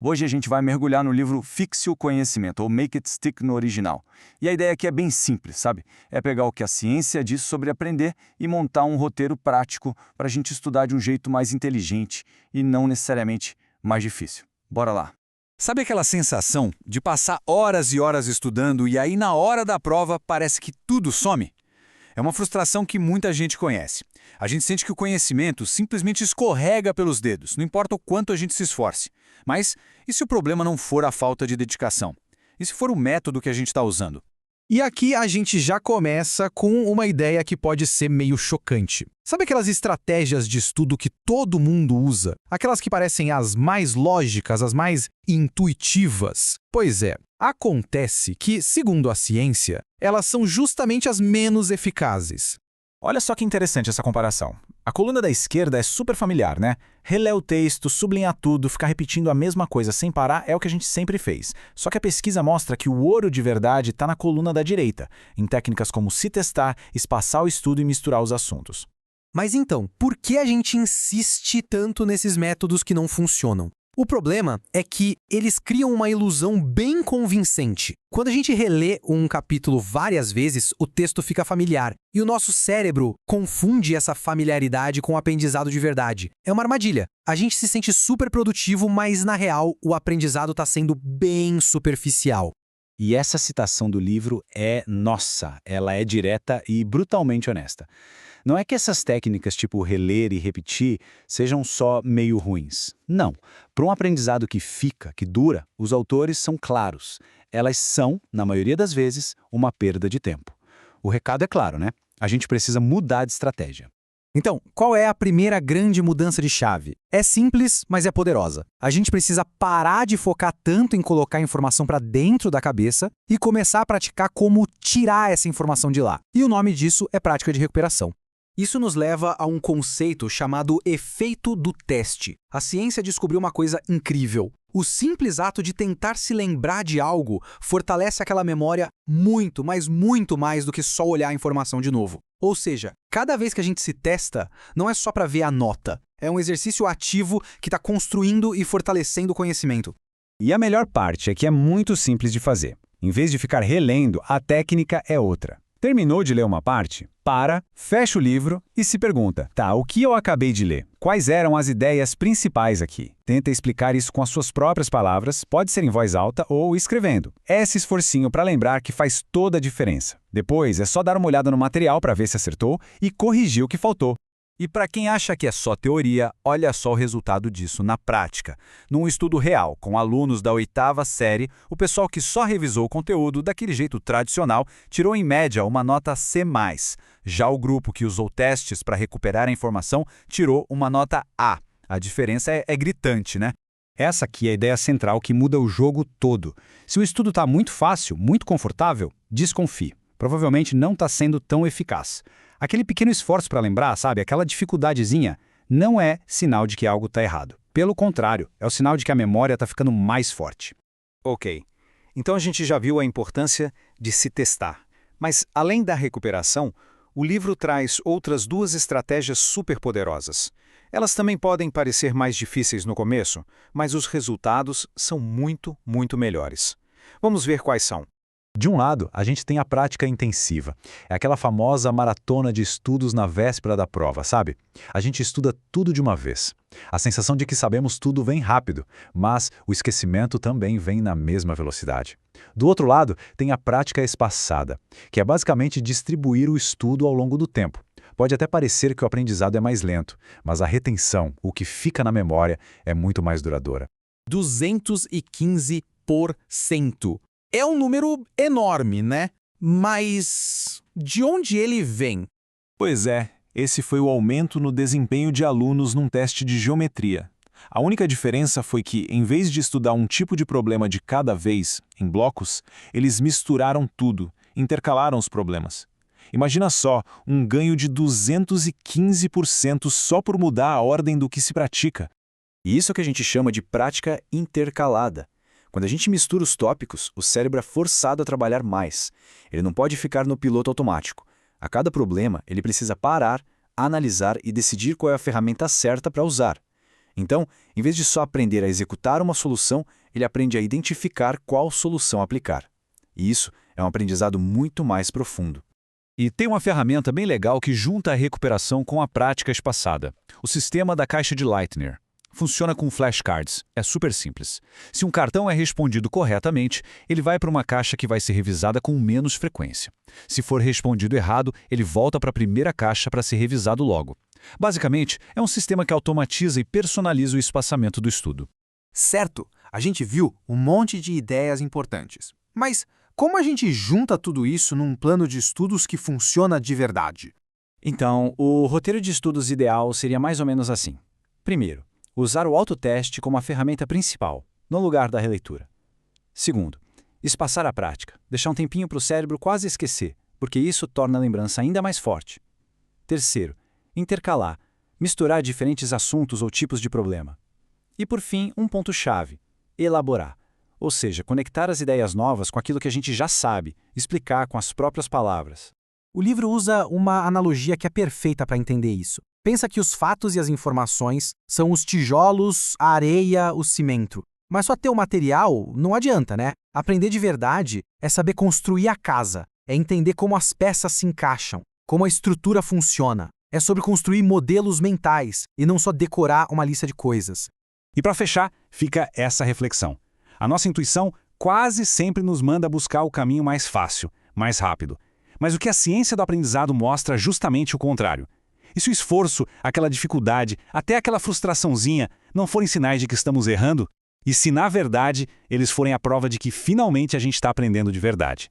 Hoje a gente vai mergulhar no livro Fixe o Conhecimento, ou Make It Stick no original. E a ideia aqui é bem simples, sabe? É pegar o que a ciência diz sobre aprender e montar um roteiro prático para a gente estudar de um jeito mais inteligente e não necessariamente mais difícil. Bora lá! Sabe aquela sensação de passar horas e horas estudando e aí na hora da prova parece que tudo some? É uma frustração que muita gente conhece. A gente sente que o conhecimento simplesmente escorrega pelos dedos, não importa o quanto a gente se esforce. Mas e se o problema não for a falta de dedicação? E se for o método que a gente está usando? E aqui a gente já começa com uma ideia que pode ser meio chocante. Sabe aquelas estratégias de estudo que todo mundo usa? Aquelas que parecem as mais lógicas, as mais intuitivas? Pois é, acontece que, segundo a ciência, elas são justamente as menos eficazes. Olha só que interessante essa comparação. A coluna da esquerda é super familiar, né? Reler o texto, sublinhar tudo, ficar repetindo a mesma coisa sem parar é o que a gente sempre fez. Só que a pesquisa mostra que o ouro de verdade está na coluna da direita, em técnicas como se testar, espaçar o estudo e misturar os assuntos. Mas então, por que a gente insiste tanto nesses métodos que não funcionam? O problema é que eles criam uma ilusão bem convincente. Quando a gente relê um capítulo várias vezes, o texto fica familiar. E o nosso cérebro confunde essa familiaridade com o aprendizado de verdade. É uma armadilha. A gente se sente super produtivo, mas na real o aprendizado está sendo bem superficial. E essa citação do livro é nossa, ela é direta e brutalmente honesta. Não é que essas técnicas tipo reler e repetir sejam só meio ruins. Não. Para um aprendizado que fica, que dura, os autores são claros. Elas são, na maioria das vezes, uma perda de tempo. O recado é claro, né? A gente precisa mudar de estratégia. Então, qual é a primeira grande mudança de chave? É simples, mas é poderosa. A gente precisa parar de focar tanto em colocar a informação para dentro da cabeça e começar a praticar como tirar essa informação de lá. E o nome disso é prática de recuperação. Isso nos leva a um conceito chamado efeito do teste. A ciência descobriu uma coisa incrível. O simples ato de tentar se lembrar de algo fortalece aquela memória muito, mas muito mais do que só olhar a informação de novo. Ou seja, cada vez que a gente se testa, não é só para ver a nota. É um exercício ativo que está construindo e fortalecendo o conhecimento. E a melhor parte é que é muito simples de fazer. Em vez de ficar relendo, a técnica é outra. Terminou de ler uma parte? Para, fecha o livro e se pergunta, tá, o que eu acabei de ler? Quais eram as ideias principais aqui? Tenta explicar isso com as suas próprias palavras, pode ser em voz alta ou escrevendo. É esse esforcinho para lembrar que faz toda a diferença. Depois é só dar uma olhada no material para ver se acertou e corrigir o que faltou. E para quem acha que é só teoria, olha só o resultado disso na prática. Num estudo real, com alunos da 8ª série, o pessoal que só revisou o conteúdo daquele jeito tradicional tirou em média uma nota C+. Já o grupo que usou testes para recuperar a informação tirou uma nota A. A diferença é gritante, né? Essa aqui é a ideia central que muda o jogo todo. Se o estudo está muito fácil, muito confortável, desconfie. Provavelmente não está sendo tão eficaz. Aquele pequeno esforço para lembrar, sabe, aquela dificuldadezinha, não é sinal de que algo está errado. Pelo contrário, é o sinal de que a memória está ficando mais forte. Ok, então a gente já viu a importância de se testar. Mas, além da recuperação, o livro traz outras duas estratégias superpoderosas. Elas também podem parecer mais difíceis no começo, mas os resultados são muito, muito melhores. Vamos ver quais são. De um lado, a gente tem a prática intensiva. É aquela famosa maratona de estudos na véspera da prova, sabe? A gente estuda tudo de uma vez. A sensação de que sabemos tudo vem rápido, mas o esquecimento também vem na mesma velocidade. Do outro lado, tem a prática espaçada, que é basicamente distribuir o estudo ao longo do tempo. Pode até parecer que o aprendizado é mais lento, mas a retenção, o que fica na memória, é muito mais duradoura. 215%. É um número enorme, né? Mas de onde ele vem? Pois é, esse foi o aumento no desempenho de alunos num teste de geometria. A única diferença foi que, em vez de estudar um tipo de problema de cada vez, em blocos, eles misturaram tudo, intercalaram os problemas. Imagina só, um ganho de 215% só por mudar a ordem do que se pratica. E isso é o que a gente chama de prática intercalada. Quando a gente mistura os tópicos, o cérebro é forçado a trabalhar mais. Ele não pode ficar no piloto automático. A cada problema, ele precisa parar, analisar e decidir qual é a ferramenta certa para usar. Então, em vez de só aprender a executar uma solução, ele aprende a identificar qual solução aplicar. E isso é um aprendizado muito mais profundo. E tem uma ferramenta bem legal que junta a recuperação com a prática espaçada. O sistema da caixa de Leitner. Funciona com flashcards. É super simples. Se um cartão é respondido corretamente, ele vai para uma caixa que vai ser revisada com menos frequência. Se for respondido errado, ele volta para a primeira caixa para ser revisado logo. Basicamente, é um sistema que automatiza e personaliza o espaçamento do estudo. Certo, a gente viu um monte de ideias importantes. Mas como a gente junta tudo isso num plano de estudos que funciona de verdade? Então, o roteiro de estudos ideal seria mais ou menos assim. Primeiro, usar o autoteste como a ferramenta principal, no lugar da releitura. Segundo, espaçar a prática, deixar um tempinho para o cérebro quase esquecer, porque isso torna a lembrança ainda mais forte. Terceiro, intercalar, misturar diferentes assuntos ou tipos de problema. E por fim, um ponto-chave, elaborar. Ou seja, conectar as ideias novas com aquilo que a gente já sabe, explicar com as próprias palavras. O livro usa uma analogia que é perfeita para entender isso. Pensa que os fatos e as informações são os tijolos, a areia, o cimento. Mas só ter o material não adianta, né? Aprender de verdade é saber construir a casa, é entender como as peças se encaixam, como a estrutura funciona. É sobre construir modelos mentais e não só decorar uma lista de coisas. E para fechar, fica essa reflexão. A nossa intuição quase sempre nos manda buscar o caminho mais fácil, mais rápido. Mas o que a ciência do aprendizado mostra é justamente o contrário. E se o esforço, aquela dificuldade, até aquela frustraçãozinha não forem sinais de que estamos errando? E se, na verdade, eles forem a prova de que finalmente a gente está aprendendo de verdade?